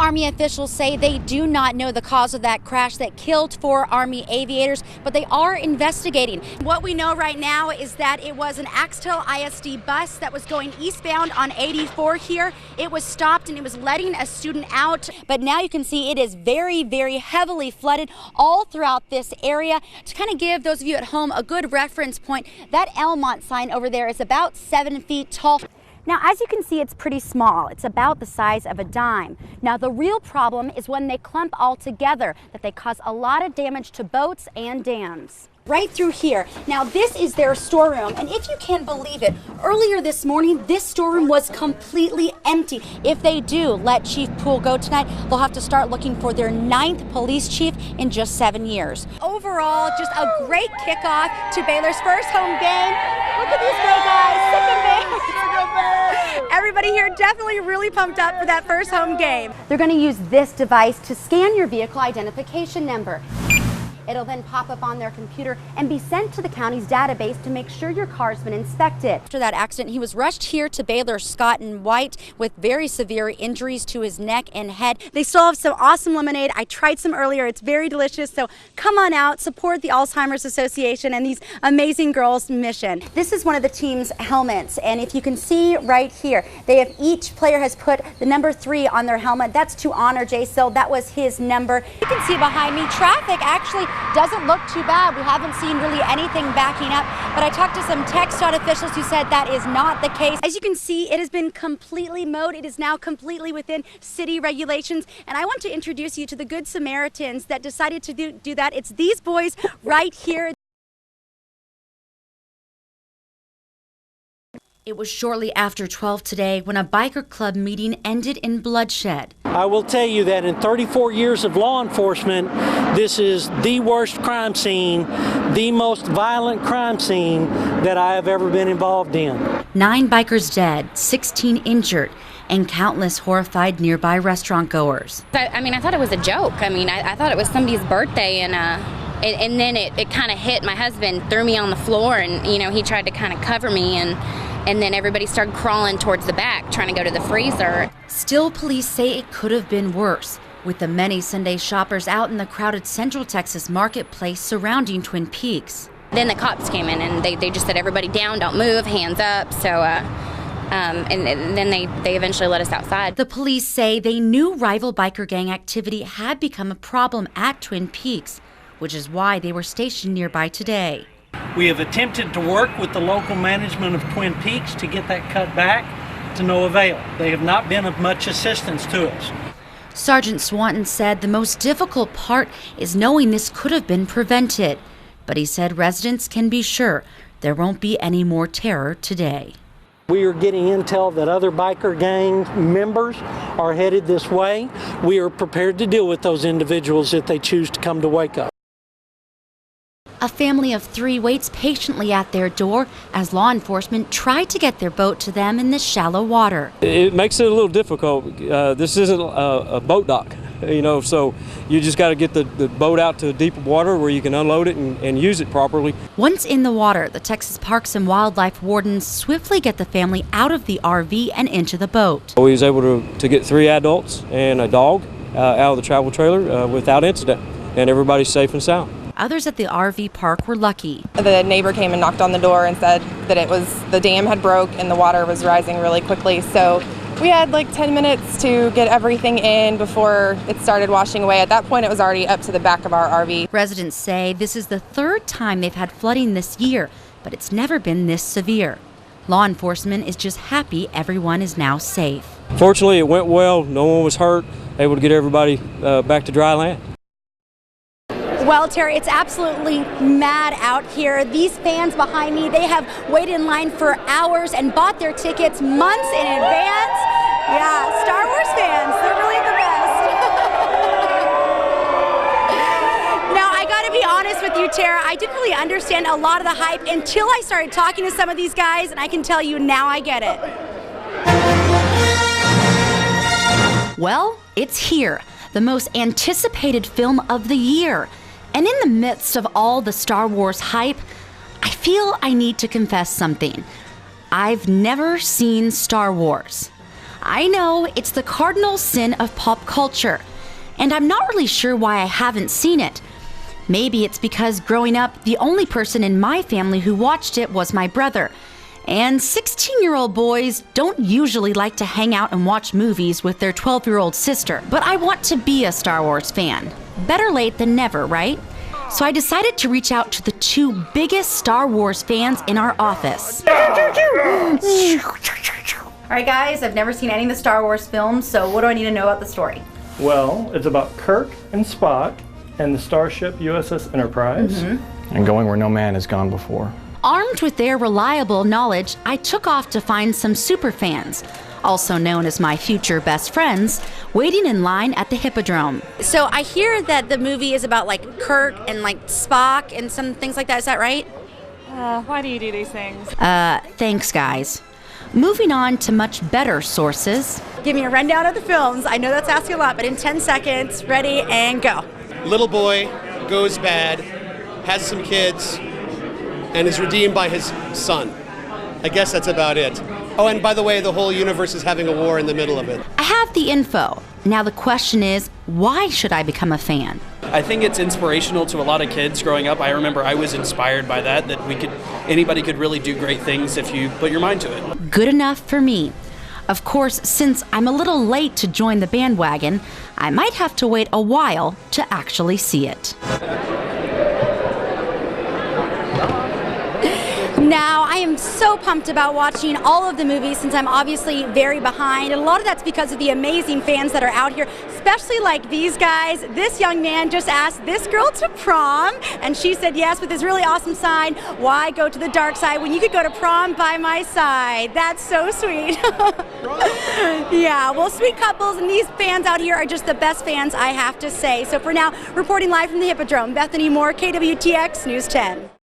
Army officials say they do not know the cause of that crash that killed 4 Army aviators, but they are investigating. What we know right now is that it was an Axtell ISD bus that was going eastbound on 84 here. It was stopped and it was letting a student out, but now you can see it is very, very heavily flooded all throughout this area. To kind of give those of you at home a good reference point, that Elmont sign over there is about 7 feet tall. Now, as you can see, it's pretty small. It's about the size of a dime. Now, the real problem is when they clump all together, that they cause a lot of damage to boats and dams. Right through here. Now, this is their storeroom, and if you can believe it, earlier this morning, this storeroom was completely empty. If they do let Chief Poole go tonight, they'll have to start looking for their 9th police chief in just 7 years. Overall, just a great kickoff to Baylor's first home game. Look at these great guys, sick of Baylor. Everybody here definitely really pumped up for that first home game. They're going to use this device to scan your vehicle identification number. It'll then pop up on their computer and be sent to the county's database to make sure your car's been inspected. After that accident, he was rushed here to Baylor Scott and White with very severe injuries to his neck and head. They still have some awesome lemonade. I tried some earlier. It's very delicious. So come on out, support the Alzheimer's Association and these amazing girls' mission. This is one of the team's helmets, and if you can see right here, each player has put the number 3 on their helmet. That's to honor Jay Sill. That was his number. You can see behind me, traffic actually doesn't look too bad. We haven't seen really anything backing up, but I talked to some TxDOT officials who said that is not the case. As you can see, it has been completely mowed. It is now completely within city regulations, and I want to introduce you to the Good Samaritans that decided to do that. It's these boys right here. It was shortly after 12 today when a biker club meeting ended in bloodshed. I will tell you that in 34 years of law enforcement, this is the worst crime scene, the most violent crime scene that I have ever been involved in. 9 bikers dead, 16 injured, and countless horrified nearby restaurant goers. I thought it was a joke. I thought it was somebody's birthday, and then it kind of hit. My husband threw me on the floor, and he tried to kind of cover me, and then everybody started crawling towards the back, trying to go to the freezer. Still, police say it could have been worse, with the many Sunday shoppers out in the crowded Central Texas marketplace surrounding Twin Peaks. Then the cops came in, and they just said, everybody down, don't move, hands up. So, and then they eventually let us outside. The police say they knew rival biker gang activity had become a problem at Twin Peaks, which is why they were stationed nearby today. We have attempted to work with the local management of Twin Peaks to get that cut back, to no avail. They have not been of much assistance to us. Sergeant Swanton said the most difficult part is knowing this could have been prevented, but he said residents can be sure there won't be any more terror today. We are getting intel that other biker gang members are headed this way. We are prepared to deal with those individuals if they choose to come to Waco. A family of 3 waits patiently at their door as law enforcement try to get their boat to them in this shallow water. It makes it a little difficult. This isn't a boat dock, so you just got to get the boat out to deeper water where you can unload it and use it properly. Once in the water, the Texas Parks and Wildlife wardens swiftly get the family out of the RV and into the boat. We was able to get 3 adults and a dog out of the travel trailer without incident, and everybody's safe and sound. Others at the RV park were lucky. The neighbor came and knocked on the door and said that the dam had broke and the water was rising really quickly. So we had like 10 minutes to get everything in before it started washing away. At that point, it was already up to the back of our RV. Residents say this is the 3rd time they've had flooding this year, but it's never been this severe. Law enforcement is just happy everyone is now safe. Fortunately, it went well. No one was hurt. Able to get everybody back to dry land. Well, Terry, it's absolutely mad out here. These fans behind me, they have waited in line for hours and bought their tickets months in advance. Yeah, Star Wars fans, they're really the best. Now, I gotta be honest with you, Tara, I didn't really understand a lot of the hype until I started talking to some of these guys, and I can tell you now I get it. Well, it's here, the most anticipated film of the year. And in the midst of all the Star Wars hype, I feel I need to confess something. I've never seen Star Wars. I know, it's the cardinal sin of pop culture, and I'm not really sure why I haven't seen it. Maybe it's because growing up, the only person in my family who watched it was my brother. And 16-year-old boys don't usually like to hang out and watch movies with their 12-year-old sister. But I want to be a Star Wars fan. Better late than never, right? So I decided to reach out to the two biggest Star Wars fans in our office. All right, guys, I've never seen any of the Star Wars films, so what do I need to know about the story? Well, it's about Kirk and Spock and the starship USS Enterprise. And going where no man has gone before. Armed with their reliable knowledge, I took off to find some superfans, also known as my future best friends, waiting in line at the Hippodrome. So I hear that the movie is about like Kirk and like Spock and some things like that. Is that right? Why do you do these things? Thanks, guys. Moving on to much better sources. Give me a rundown of the films. I know that's asking a lot, but in 10 seconds, ready and go. Little boy goes bad, has some kids, and is redeemed by his son. I guess that's about it. Oh, and by the way, the whole universe is having a war in the middle of it. I have the info. Now the question is, why should I become a fan? I think it's inspirational to a lot of kids growing up. I remember I was inspired by that anybody could really do great things if you put your mind to it. Good enough for me. Of course, since I'm a little late to join the bandwagon, I might have to wait a while to actually see it. Now, I am so pumped about watching all of the movies since I'm obviously very behind, and a lot of that's because of the amazing fans that are out here, especially like these guys. This young man just asked this girl to prom, and she said yes with his really awesome sign, "Why go to the dark side when you could go to prom by my side?" That's so sweet. Yeah, well, sweet couples, and these fans out here are just the best fans, I have to say. So for now, reporting live from the Hippodrome, Bethany Moore, KWTX News 10.